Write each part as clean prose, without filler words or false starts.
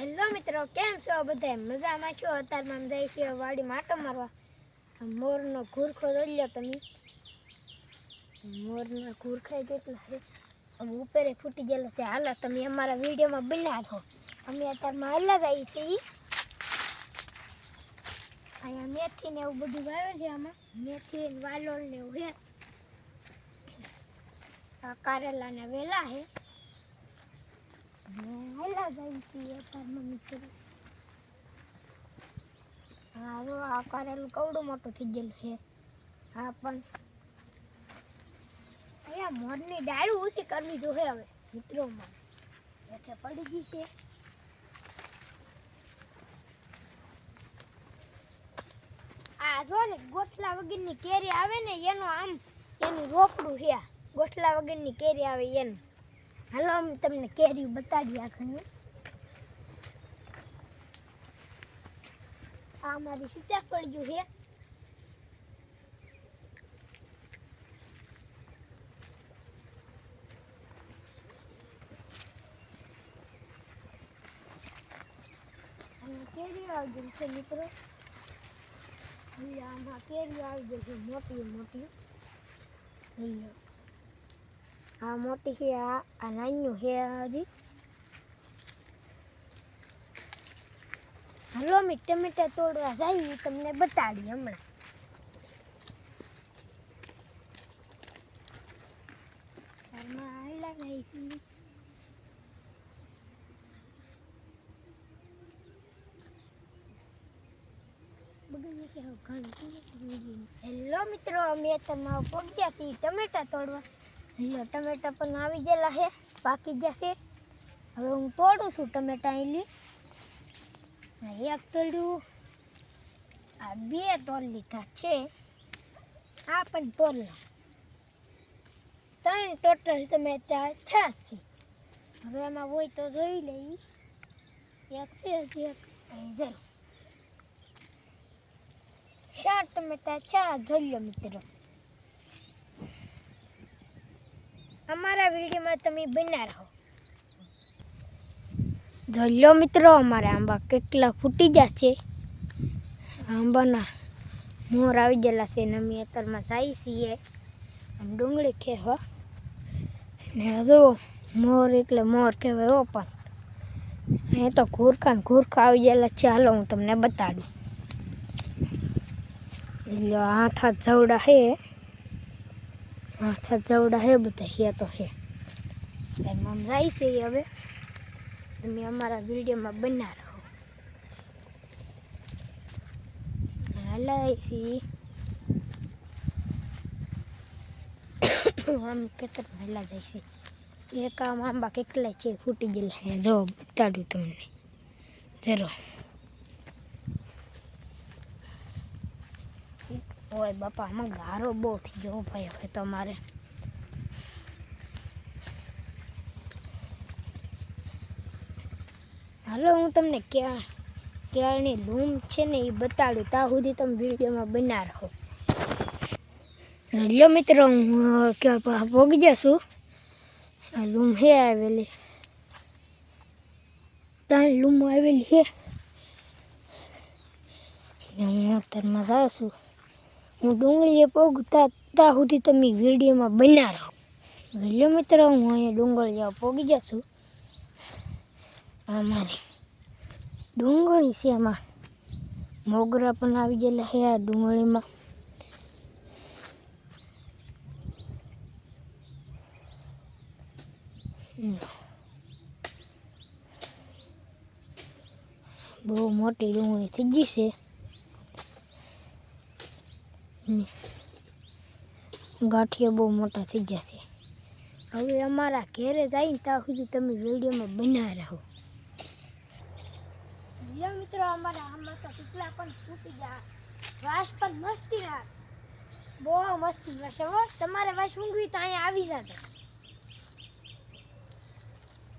Hello મિત્રો, કેમ છો બધા? મજામાં છો? અત્યારમાં જાય છે વાડી માટો મારવા. મોરનો ઘૂરખો જોઈ લો તમે. મોરના ઘૂરખાઈ કેટલા છે. ઉપરે ફૂટી ગયેલો છે. હાલો તમે અમારા વિડીયોમાં બન્યા રહો. અમે અત્યારમાં હાલા જઈએ છીએ. અહીંયા મેથી ને એવું બધું વાવે છે. આમાં મેથી ને વાલોળ ને એવું છે. આ કારેલાના વેલા છે. હાલા જઈએ છીએ અત્યારમાં મિત્રો. હા જો આ કારેલું કવડું મોટું થઈ ગયેલું છે. હા પણ અહીંયા મોરની ડાળું ઓછી કરવી જોઈએ હવે મિત્રોમાં. એટલે પડી ગઈ છે. આ જો ને ગોઠલા વગરની કેરી આવે ને એનું એનું રોકડું છે. ગોઠલા વગરની કેરી આવે એનું. હાલો અમે તમને કેરી બતાડી આખી. આ મારી સીતાફળિયું છે. કેરી આવી ગઈ છે મિત્રો. આમાં કેરી આવી ગઈ છે મોટી મોટી. આ મોટી છે. આ નાનું છે હજી. હાલો અમે ટમેટા તોડવા જઈએ તમને બતાડી હમણાં. હાલા જાય છે. હેલો મિત્રો, અમે તમારા પગ્યા છીએ ટમેટા તોડવા. ટમેટા પણ આવી ગયેલા છે, પાકી જશે. હવે હું તોડું છું ટમેટા અહીં. એક તોડ્યું, આ બે તોડ લીધા છે. આ પણ તોડલા. 3 ટોટલ ટમેટા 6 છે. હવે એમાં હોય તો જોઈ લઈ. એક છે હજી એક અહીં જાય. 4 ટમેટા 4 જોઈ લો મિત્રો. અમારા વિડીયોમાં તમે બન્યા રહો. જોઈ લો મિત્રો, અમારા આંબા કેટલા ફૂટી ગયા છે. આંબાના મોર આવી ગયેલા છે ને અમે અત્યારમાં જઈએ છીએ આમ ડુંગળી ખેવા. ને જો મોર એટલે મોર કહેવાય. હો પણ અહીં તો ઘૂરખા આવી ગયેલા છે. હાલો હું તમને બતાડું. એટલે હાથ જવડા છે. હાથ જવડા છે બધા. હે તો છે એમાં જાય છે. હવે તમે અમારા વિડીયોમાં બન્યા રહો. હાલાય છે આમ કેટલા પહેલા જાય છે. એક આમ આંબા કેટલા છે ફૂટી ગયેલા છે. જો બતાડું તમને જરો. ઓય બાપા, આમાં ગારો બહુ થઈ ગયો ભાઈ. હવે તમારે હાલો હું તમને કેળની લૂમ છે ને એ બતાડું. ત્યાં સુધી તમે વિડીયોમાં બન્યા રહો. લ્યો મિત્રો, હું કેળ પોગી જશું. આ લૂમ હે આવેલી. 3 લૂમો આવેલી છે. હું અત્યારમાં જાઉં છું. હું ડુંગળીએ પોગું ત્યાં સુધી તમે વિડીયોમાં બન્યા રહો. લ્યો મિત્રો, હું અહીંયા ડુંગળીએ પોગી જશું. અમારી ડુંગળી છે. એમાં મોગરા પણ આવી ગયેલા છે આ ડુંગળીમાં. બહુ મોટી ડુંગળી થઈ ગઈ છે. ગાંઠિયા બહુ મોટા થઈ ગયા છે. હવે અમારા ઘેરે જઈને ત્યાં સુધી તમે વિડીયોમાં બન્યા રહો. મિત્રો, અમારા આંબા તો કેટલા પણ ફૂટી ગયા. વાસ પણ મસ્તી ના, બહુ મસ્તી વાસે. હો તમારે વાસ ઊંઘવી તો અહીંયા આવી જશે.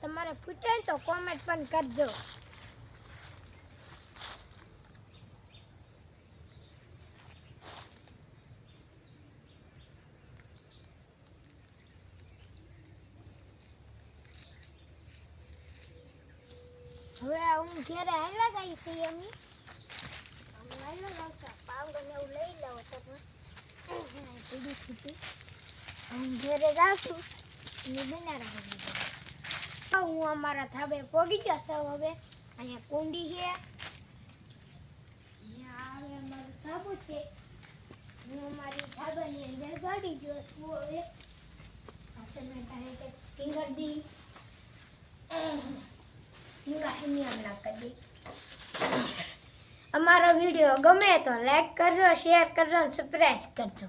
તમારે ફૂટે ને તો કોમેન્ટ પણ કરજો. હવે હું ઘેરે હાલ્યા જાય છે એમની હાલ્યા લાવતા પાવડર ને એવું લઈ લાવો તમે પીડી ફૂટી હું ઘેરે જાઉં છું અને બનારા હું અમારા ધાબે પોગી જશે હવે અહીંયા કુંડી છે આવે અમારું ધાબુ છે હું અમારી ધાબાની અંદર ગાડી જોશું હવે તમે ટાઈમ ફિંગર દી અમારો વિડીયો ગમે તો લાઈક કરજો શેર કરજો અને સબસ્ક્રાઇબ કરજો